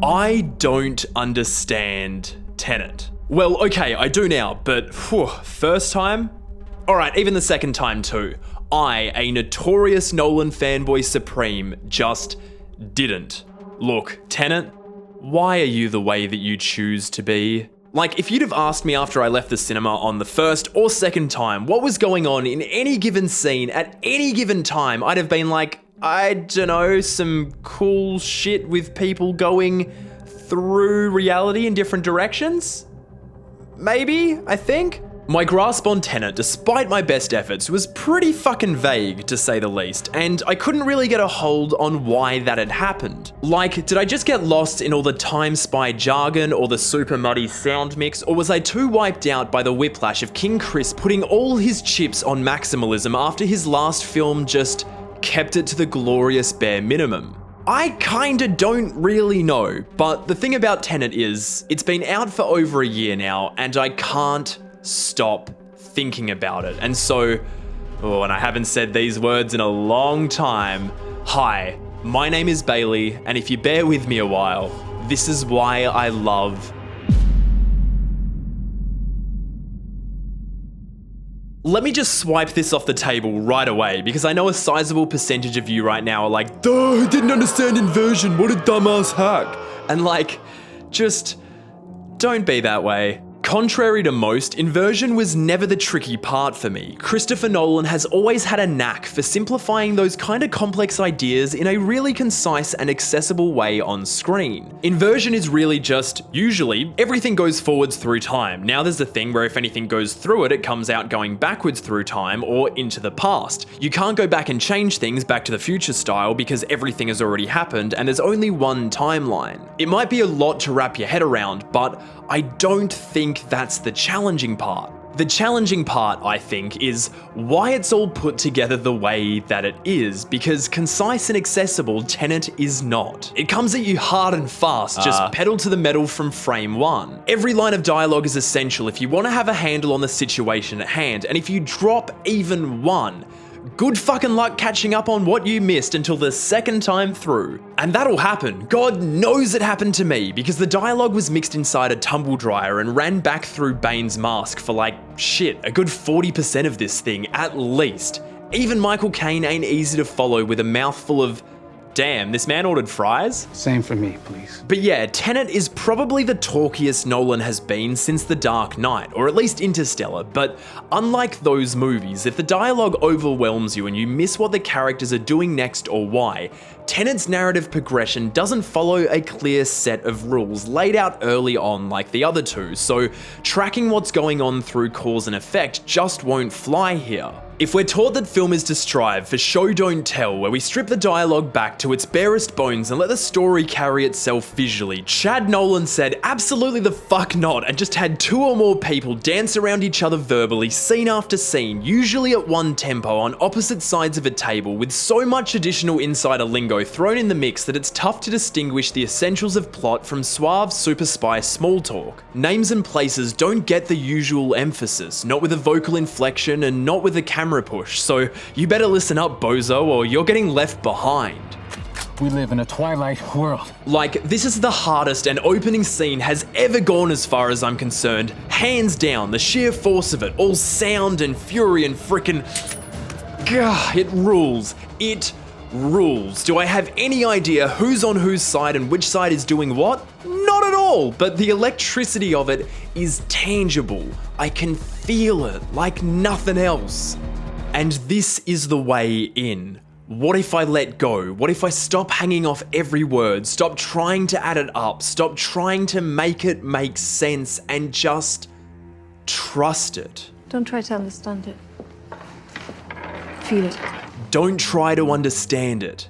I don't understand Tenet. Well, okay, I do now, but first time? Alright, even the second time too. I, a notorious Nolan fanboy supreme, just didn't. Look, Tenet, why are you the way that you choose to be? Like, if you'd have asked me after I left the cinema on the first or second time what was going on in any given scene at any given time, I'd have been like, I don't know, some cool shit with people going through reality in different directions? Maybe, I think? My grasp on Tenet, despite my best efforts, was pretty fucking vague, to say the least, and I couldn't really get a hold on why that had happened. Like, did I just get lost in all the Time Spy jargon or the super muddy sound mix, or was I too wiped out by the whiplash of King Chris putting all his chips on maximalism after his last film just kept it to the glorious bare minimum? I kinda don't really know, but the thing about Tenet is, it's been out for over a year now, and I can't stop thinking about it. And so, and I haven't said these words in a long time. Hi, my name is Bailey, and if you bear with me a while, this is why I love... Let me just swipe this off the table right away, because I know a sizable percentage of you right now are like, duh, I didn't understand inversion, what a dumbass hack. And like, just don't be that way. Contrary to most, inversion was never the tricky part for me. Christopher Nolan has always had a knack for simplifying those kind of complex ideas in a really concise and accessible way on screen. Inversion is really just, usually, everything goes forwards through time. Now there's a thing where if anything goes through it, it comes out going backwards through time or into the past. You can't go back and change things back to the future style because everything has already happened and there's only one timeline. It might be a lot to wrap your head around, but I don't think that's the challenging part. The challenging part, I think, is why it's all put together the way that it is, because concise and accessible, Tenet is not. It comes at you hard and fast, just pedal to the metal from frame one. Every line of dialogue is essential if you want to have a handle on the situation at hand, and if you drop even one, good fucking luck catching up on what you missed until the second time through. And that'll happen. God knows it happened to me, because the dialogue was mixed inside a tumble dryer and ran back through Bane's mask for like, shit, a good 40% of this thing, at least. Even Michael Caine ain't easy to follow with a mouthful of, damn, this man ordered fries? Same for me, please. But yeah, Tenet is probably the talkiest Nolan has been since The Dark Knight, or at least Interstellar, but unlike those movies, if the dialogue overwhelms you and you miss what the characters are doing next or why, Tenet's narrative progression doesn't follow a clear set of rules laid out early on like the other two, so tracking what's going on through cause and effect just won't fly here. If we're taught that film is to strive for show don't tell, where we strip the dialogue back to its barest bones and let the story carry itself visually, Chad Nolan said absolutely the fuck not and just had two or more people dance around each other verbally scene after scene, usually at one tempo on opposite sides of a table, with so much additional insider lingo thrown in the mix that it's tough to distinguish the essentials of plot from suave super spy small talk. Names and places don't get the usual emphasis, not with a vocal inflection and not with a camera push, so you better listen up, bozo, or you're getting left behind. We live in a twilight world. Like, this is the hardest an opening scene has ever gone as far as I'm concerned. Hands down, the sheer force of it, all sound and fury and frickin'... Gah, it rules. It rules. Do I have any idea who's on whose side and which side is doing what? Not at all, but the electricity of it is tangible. I can feel it like nothing else. And this is the way in. What if I let go? What if I stop hanging off every word, stop trying to add it up, stop trying to make it make sense, and just trust it? Don't try to understand it. Feel it. Don't try to understand it.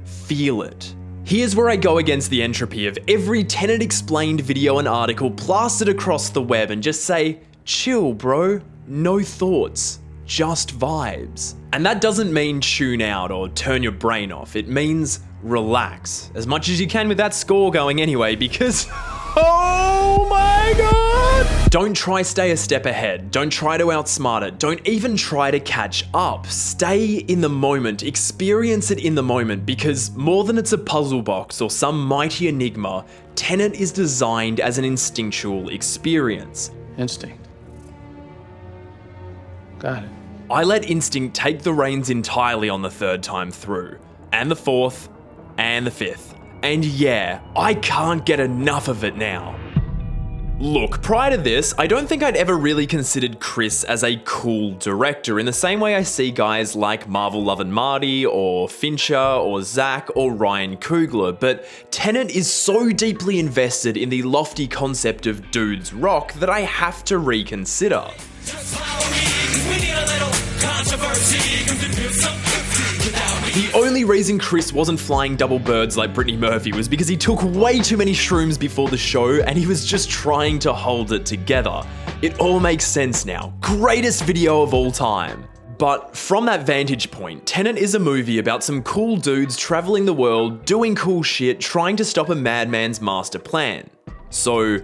Feel it. Here's where I go against the entropy of every Tenet explained video and article plastered across the web and just say, chill bro, no thoughts. Just vibes. And that doesn't mean tune out or turn your brain off. It means relax. As much as you can with that score going anyway, because Oh my god! Don't try stay a step ahead. Don't try to outsmart it. Don't even try to catch up. Stay in the moment. Experience it in the moment, because more than it's a puzzle box or some mighty enigma, Tenet is designed as an instinctual experience. Instinct. Got it. I let instinct take the reins entirely on the third time through, and the fourth, and the fifth. And yeah, I can't get enough of it now. Look, prior to this, I don't think I'd ever really considered Chris as a cool director in the same way I see guys like Marvel Love and Marty, or Fincher, or Zach, or Ryan Coogler, but Tenet is so deeply invested in the lofty concept of dudes rock that I have to reconsider. The only reason Chris wasn't flying double birds like Brittany Murphy was because he took way too many shrooms before the show and he was just trying to hold it together. It all makes sense now. Greatest video of all time. But from that vantage point, Tenet is a movie about some cool dudes traveling the world, doing cool shit, trying to stop a madman's master plan. So,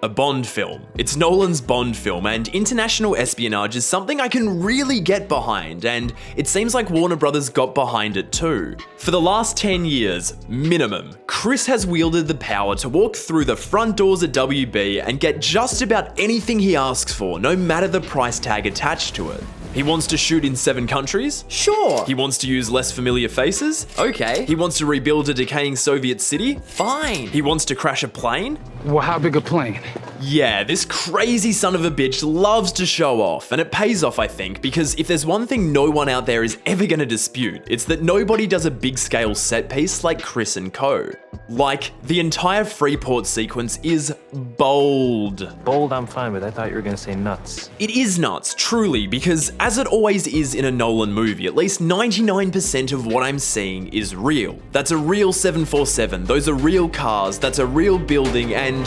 a Bond film. It's Nolan's Bond film, and international espionage is something I can really get behind, and it seems like Warner Brothers got behind it too. For the last 10 years, minimum, Chris has wielded the power to walk through the front doors at WB and get just about anything he asks for, no matter the price tag attached to it. He wants to shoot in 7 countries? Sure. He wants to use less familiar faces? Okay. He wants to rebuild a decaying Soviet city? Fine. He wants to crash a plane? Well, how big a plane? Yeah, this crazy son of a bitch loves to show off, and it pays off, I think, because if there's one thing no one out there is ever gonna dispute, it's that nobody does a big scale set piece like Chris and co. Like, the entire Freeport sequence is bold. Bold, I'm fine with. I thought you were gonna say nuts. It is nuts, truly, because as it always is in a Nolan movie, at least 99% of what I'm seeing is real. That's a real 747, those are real cars, that's a real building, and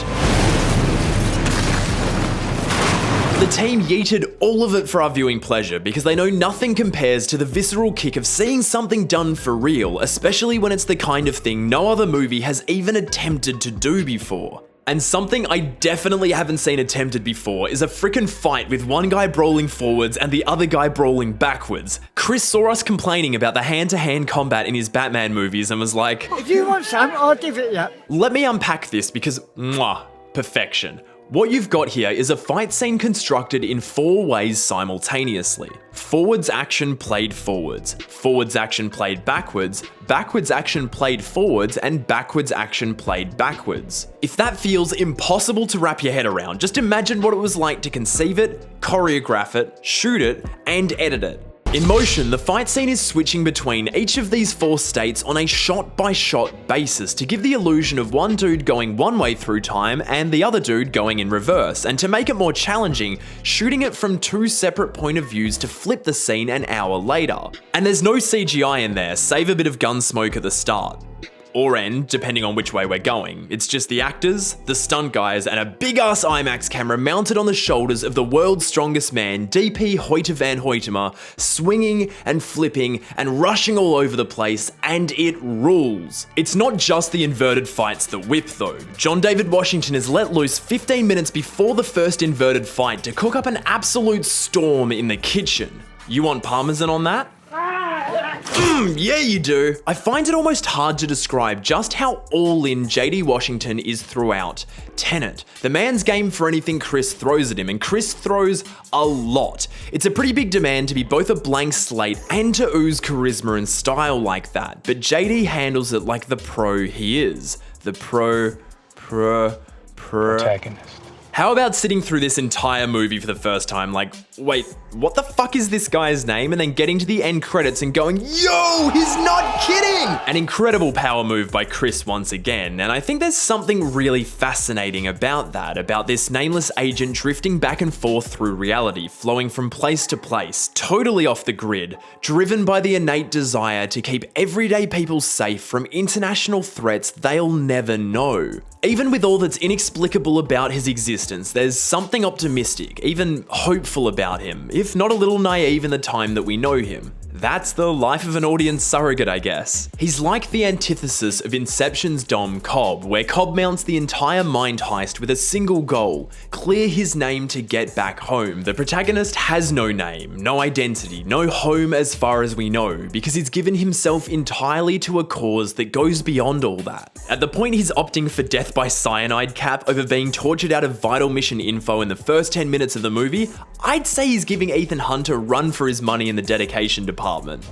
the team yeeted all of it for our viewing pleasure because they know nothing compares to the visceral kick of seeing something done for real, especially when it's the kind of thing no other movie has even attempted to do before. And something I definitely haven't seen attempted before is a frickin' fight with one guy brawling forwards and the other guy brawling backwards. Chris saw us complaining about the hand-to-hand combat in his Batman movies and was like, if you want some, I'll give it you. Let me unpack this because, mwah, perfection. What you've got here is a fight scene constructed in 4 ways simultaneously. Forwards action played forwards, forwards action played backwards, backwards action played forwards, and backwards action played backwards. If that feels impossible to wrap your head around, just imagine what it was like to conceive it, choreograph it, shoot it, and edit it. In motion, the fight scene is switching between each of these 4 states on a shot-by-shot basis to give the illusion of one dude going one way through time and the other dude going in reverse, and to make it more challenging, shooting it from 2 separate point of views to flip the scene an hour later. And there's no CGI in there, save a bit of gun smoke at the start. Or end, depending on which way we're going. It's just the actors, the stunt guys, and a big-ass IMAX camera mounted on the shoulders of the world's strongest man, DP Hoyte van Hoytema, swinging and flipping and rushing all over the place, and it rules. It's not just the inverted fights that whip though. John David Washington is let loose 15 minutes before the first inverted fight to cook up an absolute storm in the kitchen. You want parmesan on that? Yeah, you do. I find it almost hard to describe just how all-in JD Washington is throughout Tenet. The man's game for anything Chris throws at him, and Chris throws a lot. It's a pretty big demand to be both a blank slate and to ooze charisma and style like that, but JD handles it like the pro he is. The Protagonist. How about sitting through this entire movie for the first time like, wait, what the fuck is this guy's name? And then getting to the end credits and going, yo, he's not kidding! An incredible power move by Chris once again, and I think there's something really fascinating about that, about this nameless agent drifting back and forth through reality, flowing from place to place, totally off the grid, driven by the innate desire to keep everyday people safe from international threats they'll never know. Even with all that's inexplicable about his existence, there's something optimistic, even hopeful about him, if not a little naive in the time that we know him. That's the life of an audience surrogate, I guess. He's like the antithesis of Inception's Dom Cobb, where Cobb mounts the entire mind heist with a single goal: clear his name to get back home. The protagonist has no name, no identity, no home as far as we know, because he's given himself entirely to a cause that goes beyond all that. At the point he's opting for death by cyanide cap over being tortured out of vital mission info in the first 10 minutes of the movie, I'd say he's giving Ethan Hunt a run for his money in the dedication department.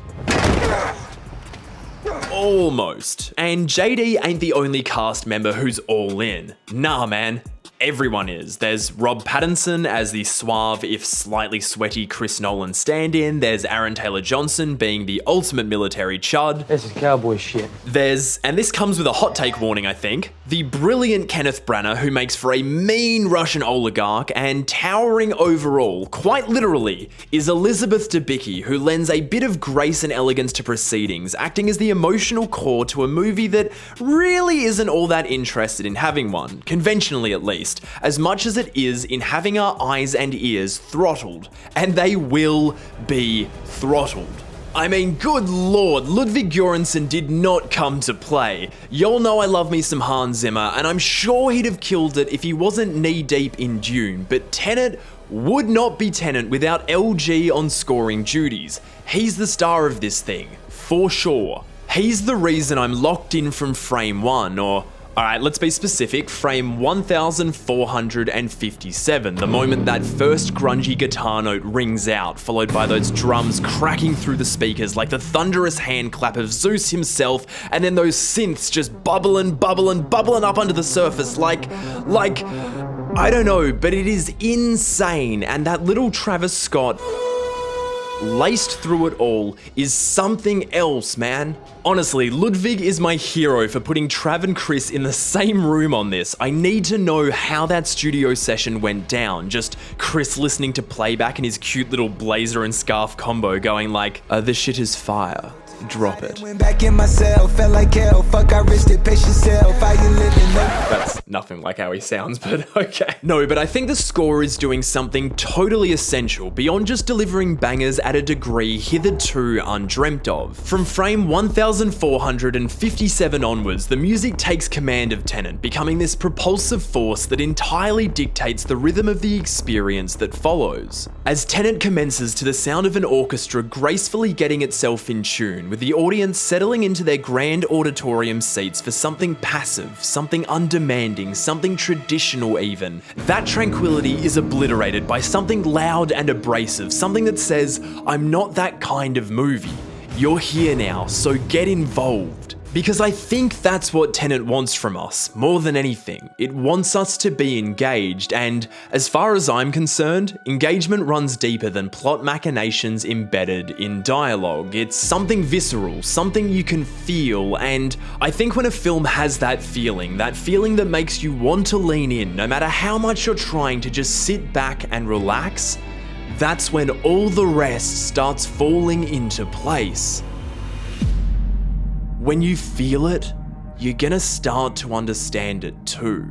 Almost. And JD ain't the only cast member who's all in. Nah, man. Everyone is. There's Rob Pattinson as the suave, if slightly sweaty Chris Nolan stand-in. There's Aaron Taylor-Johnson being the ultimate military chud. This is cowboy shit. There's, and this comes with a hot take warning I think, the brilliant Kenneth Branagh, who makes for a mean Russian oligarch, and towering overall, quite literally, is Elizabeth Debicki, who lends a bit of grace and elegance to proceedings, acting as the emotional core to a movie that really isn't all that interested in having one, conventionally at least, as much as it is in having our eyes and ears throttled. And they will be throttled. I mean, good lord, Ludwig Göransson did not come to play. Y'all know I love me some Hans Zimmer, and I'm sure he'd have killed it if he wasn't knee-deep in Dune, but Tenet would not be Tenet without LG on scoring duties. He's the star of this thing, for sure. He's the reason I'm locked in from frame 1, or alright, let's be specific, frame 1457, the moment that first grungy guitar note rings out, followed by those drums cracking through the speakers like the thunderous hand clap of Zeus himself, and then those synths just bubbling up under the surface like, I don't know, but it is insane, and that little Travis Scott laced through it all is something else, man. Honestly, Ludwig is my hero for putting Trav and Chris in the same room on this. I need to know how that studio session went down. Just Chris listening to playback in his cute little blazer and scarf combo going like, this shit is fire. Drop it. That's nothing like how he sounds, but okay. No, but I think the score is doing something totally essential beyond just delivering bangers at a degree hitherto undreamt of. From frame 1457 onwards, the music takes command of Tenet, becoming this propulsive force that entirely dictates the rhythm of the experience that follows. As Tenet commences to the sound of an orchestra gracefully getting itself in tune, with the audience settling into their grand auditorium seats for something passive, something undemanding, something traditional even. That tranquility is obliterated by something loud and abrasive, something that says, I'm not that kind of movie. You're here now, so get involved. Because I think that's what Tenet wants from us, more than anything. It wants us to be engaged, and as far as I'm concerned, engagement runs deeper than plot machinations embedded in dialogue. It's something visceral, something you can feel, and I think when a film has that feeling that makes you want to lean in, no matter how much you're trying to just sit back and relax, that's when all the rest starts falling into place. When you feel it, you're gonna start to understand it too.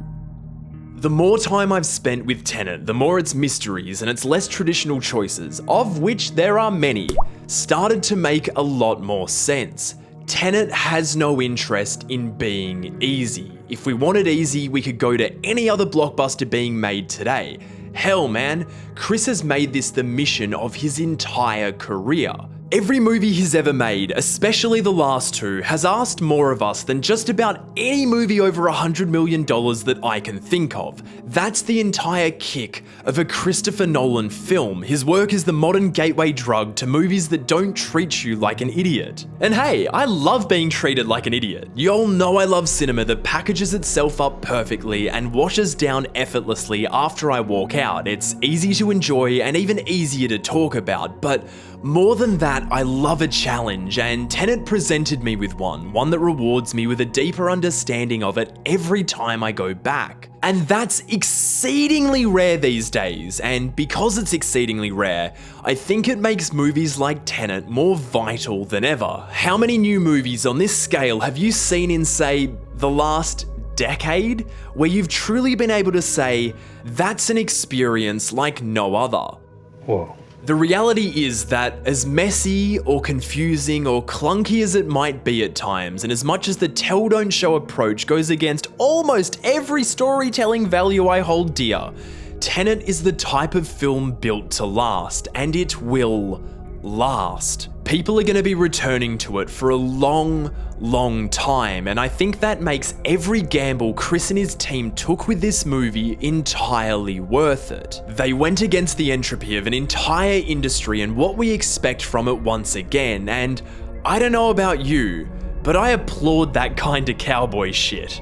The more time I've spent with Tenet, the more its mysteries and its less traditional choices, of which there are many, started to make a lot more sense. Tenet has no interest in being easy. If we wanted easy, we could go to any other blockbuster being made today. Hell man, Chris has made this the mission of his entire career. Every movie he's ever made, especially the last two, has asked more of us than just about any movie over $100 million that I can think of. That's the entire kick of a Christopher Nolan film. His work is the modern gateway drug to movies that don't treat you like an idiot. And hey, I love being treated like an idiot. Y'all know I love cinema that packages itself up perfectly and washes down effortlessly after I walk out. It's easy to enjoy and even easier to talk about, but more than that, I love a challenge, and Tenet presented me with one that rewards me with a deeper understanding of it every time I go back. And that's exceedingly rare these days, and because it's exceedingly rare, I think it makes movies like Tenet more vital than ever. How many new movies on this scale have you seen in, say, the last decade, where you've truly been able to say, that's an experience like no other? Whoa. The reality is that as messy or confusing or clunky as it might be at times, and as much as the tell don't show approach goes against almost every storytelling value I hold dear, Tenet is the type of film built to last, and it will last. People are going to be returning to it for a long, long time, and I think that makes every gamble Chris and his team took with this movie entirely worth it. They went against the entropy of an entire industry and what we expect from it once again, and I don't know about you, but I applaud that kind of cowboy shit.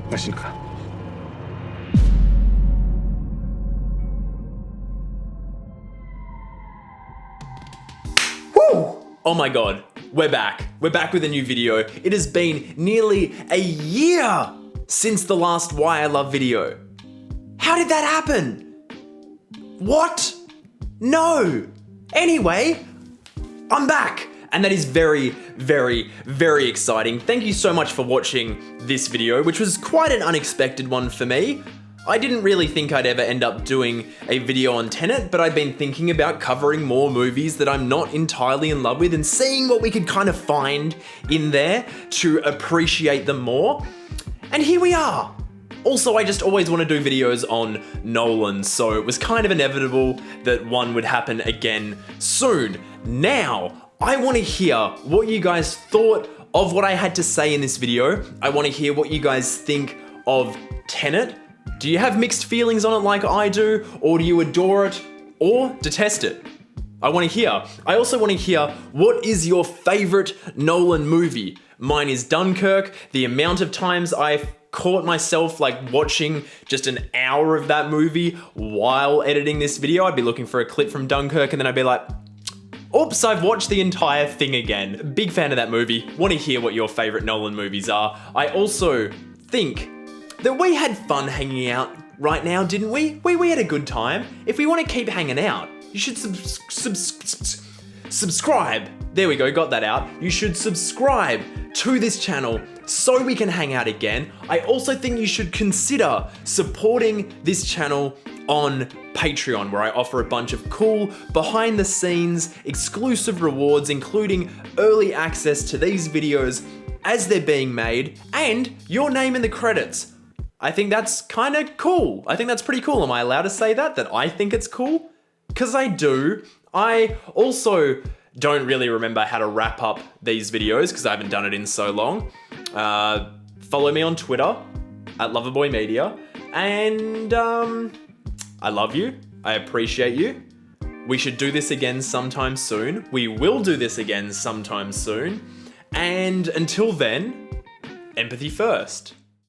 Машинка. Oh my god, we're back. We're back with a new video. It has been nearly a year since the last Why I Love video. How did that happen? What? No. Anyway, I'm back. And that is very, very, very exciting. Thank you so much for watching this video, which was quite an unexpected one for me. I didn't really think I'd ever end up doing a video on Tenet, but I've been thinking about covering more movies that I'm not entirely in love with and seeing what we could kind of find in there to appreciate them more. And here we are. Also, I just always want to do videos on Nolan, so it was kind of inevitable that one would happen again soon. Now, I want to hear what you guys thought of what I had to say in this video. I want to hear what you guys think of Tenet. Do you have mixed feelings on it like I do, or do you adore it, or detest it? I want to hear. I also want to hear, what is your favorite Nolan movie? Mine is Dunkirk. The amount of times I've caught myself like watching just an hour of that movie while editing this video, I'd be looking for a clip from Dunkirk and then I'd be like, oops, I've watched the entire thing again. Big fan of that movie. Want to hear what your favorite Nolan movies are. I also think that we had fun hanging out right now, didn't we? We had a good time. If we want to keep hanging out, you should subscribe. There we go, got that out. You should subscribe to this channel so we can hang out again. I also think you should consider supporting this channel on Patreon, where I offer a bunch of cool behind the scenes exclusive rewards, including early access to these videos as they're being made and your name in the credits. I think that's kind of cool. I think that's pretty cool. Am I allowed to say that I think it's cool? Because I do. I also don't really remember how to wrap up these videos because I haven't done it in so long. Follow me on Twitter @Loverboy Media. And I love you. I appreciate you. We should do this again sometime soon. We will do this again sometime soon. And until then, empathy first.